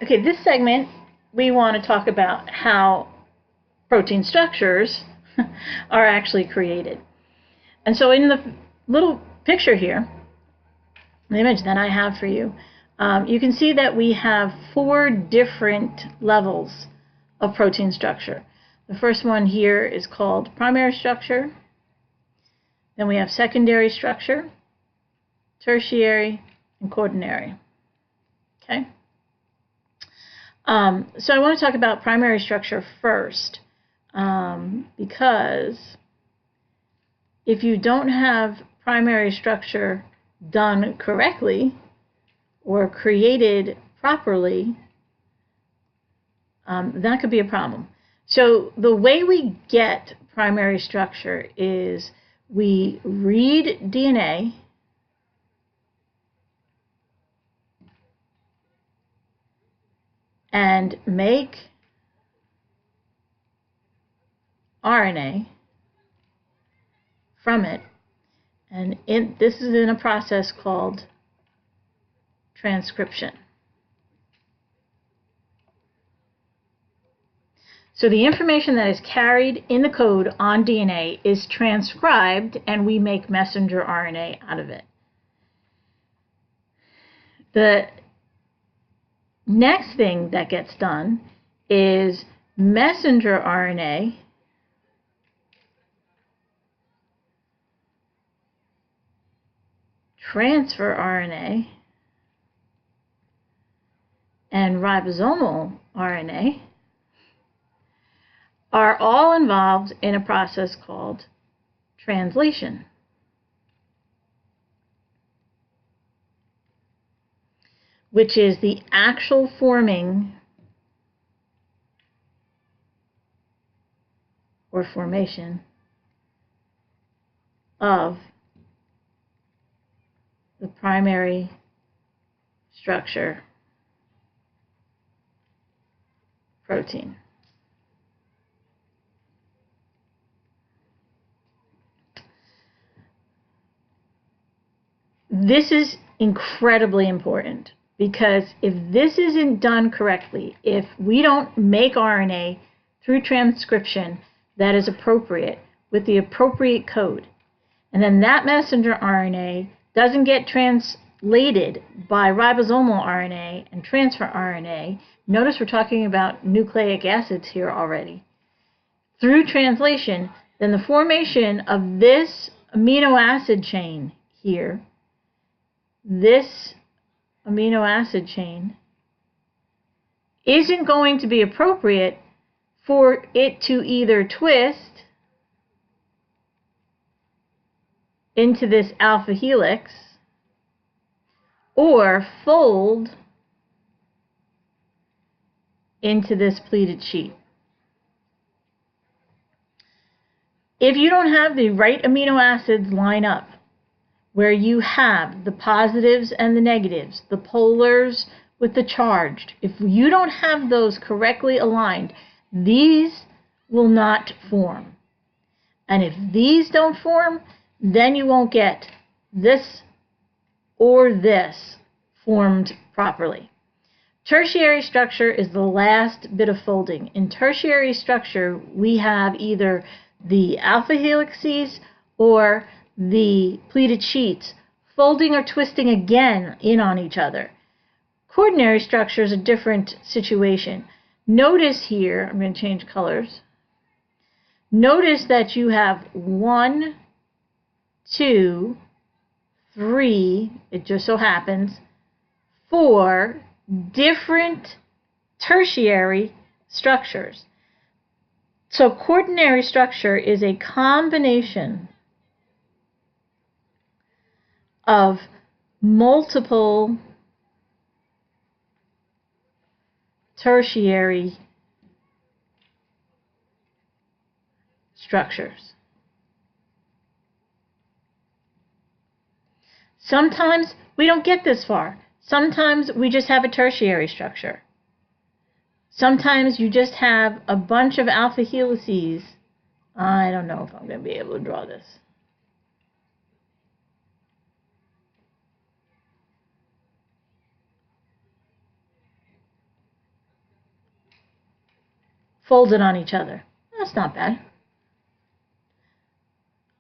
Okay, this segment we want to talk about how protein structures are actually created. And so in the little picture here, the image that I have for you, you can see that we have 4 different levels of protein structure. The first one here is called primary structure. Then we have secondary structure, tertiary, and quaternary. Okay? So I want to talk about primary structure first, because if you don't have primary structure done correctly or created properly, that could be a problem. So the way we get primary structure is we read DNA and make RNA from it, and this is in a process called transcription. So the information that is carried in the code on DNA is transcribed, and we make messenger RNA out of it. The next thing that gets done is messenger RNA transfer RNA and ribosomal RNA are all involved in a process called translation. Which is the actual forming or formation of the primary structure protein. This is incredibly important, because if this isn't done correctly, if we don't make RNA through transcription that is appropriate with the appropriate code, and then that messenger RNA doesn't get translated by ribosomal RNA and transfer RNA, notice we're talking about nucleic acids here already, through translation, then the formation of this amino acid chain here, this amino acid chain, isn't going to be appropriate for it to either twist into this alpha helix or fold into this pleated sheet. If you don't have the right amino acids line up, where you have the positives and the negatives, the polars with the charged, if you don't have those correctly aligned, these will not form. And if these don't form, then you won't get this or this formed properly. Tertiary structure is the last bit of folding. In tertiary structure, we have either the alpha helices or the pleated sheets folding or twisting again in on each other. Quaternary structure is a different situation. Notice here, I'm going to change colors. Notice that you have 1, 2, 3, it just so happens, 4 different tertiary structures. So quaternary structure is a combination of multiple tertiary structures. Sometimes we don't get this far. Sometimes we just have a tertiary structure. Sometimes you just have a bunch of alpha helices. I don't know if I'm going to be able to draw this. folded on each other. That's not bad.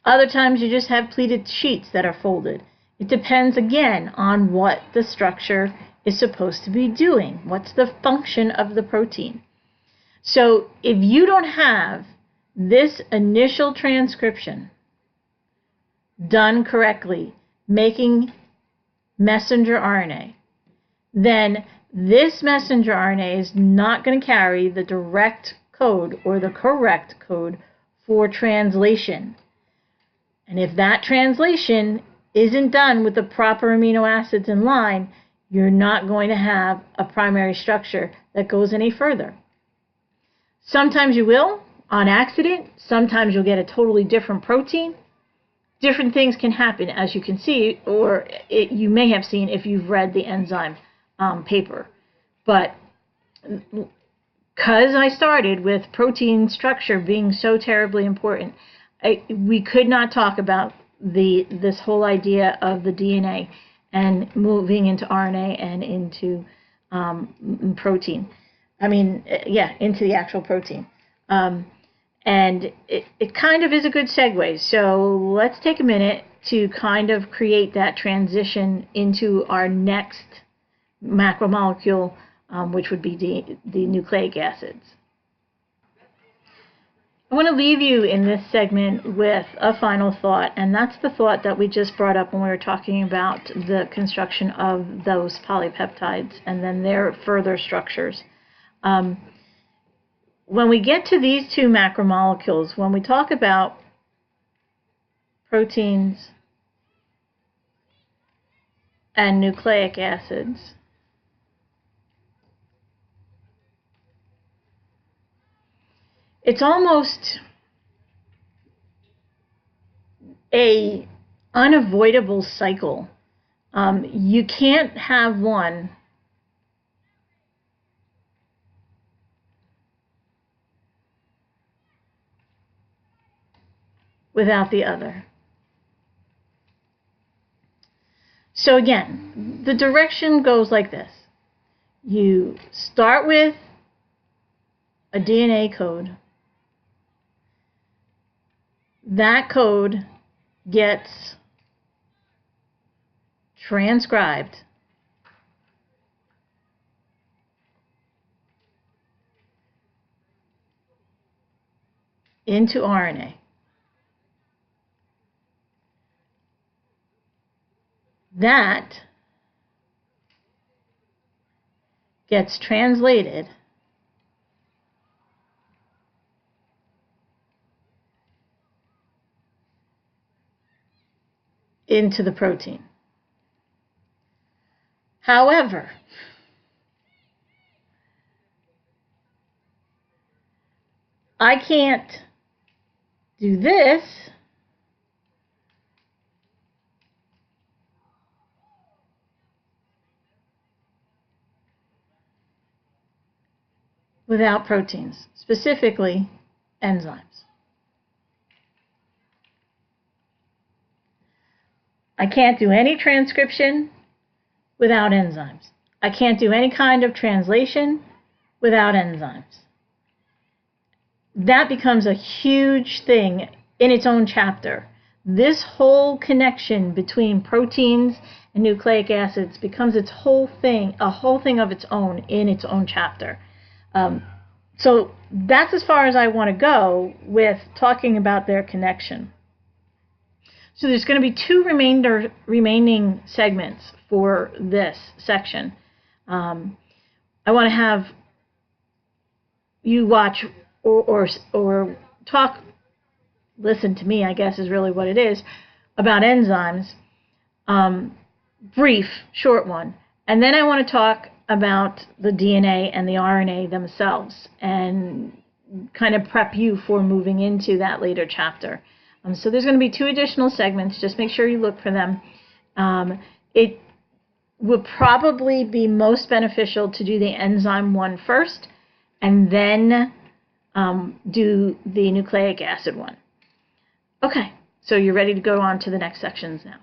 Other times you just have pleated sheets that are folded. It depends, again, on what the structure is supposed to be doing. What's the function of the protein? So if you don't have this initial transcription done correctly, making messenger RNA, then this messenger RNA is not going to carry the direct code or the correct code for translation. And if that translation isn't done with the proper amino acids in line, you're not going to have a primary structure that goes any further. Sometimes you will, on accident. Sometimes you'll get a totally different protein. Different things can happen, as you can see, or you may have seen if you've read the enzyme paper. But because I started with protein structure being so terribly important, we could not talk about this whole idea of the DNA and moving into RNA and into protein. Into the actual protein. And it kind of is a good segue. So let's take a minute to kind of create that transition into our next macromolecule, which would be the nucleic acids. I want to leave you in this segment with a final thought, and that's the thought that we just brought up when we were talking about the construction of those polypeptides and then their further structures. When we get to these two macromolecules, when we talk about proteins and nucleic acids, it's almost an unavoidable cycle. You can't have one without the other. So again, the direction goes like this. You start with a DNA code. That code gets transcribed into RNA. That gets translated into the protein. However, I can't do this without proteins, specifically enzymes. I can't do any transcription without enzymes. I can't do any kind of translation without enzymes. That becomes a huge thing in its own chapter. This whole connection between proteins and nucleic acids becomes its whole thing, a whole thing of its own in its own chapter. So that's as far as I want to go with talking about their connection. So there's going to be two remaining segments for this section. I want to have you watch or talk, listen to me, I guess is really what it is, about enzymes. Brief, short one. And then I want to talk about the DNA and the RNA themselves and kind of prep you for moving into that later chapter. So there's going to be two additional segments. Just make sure you look for them. It would probably be most beneficial to do the enzyme one first and then do the nucleic acid one. Okay, so you're ready to go on to the next sections now.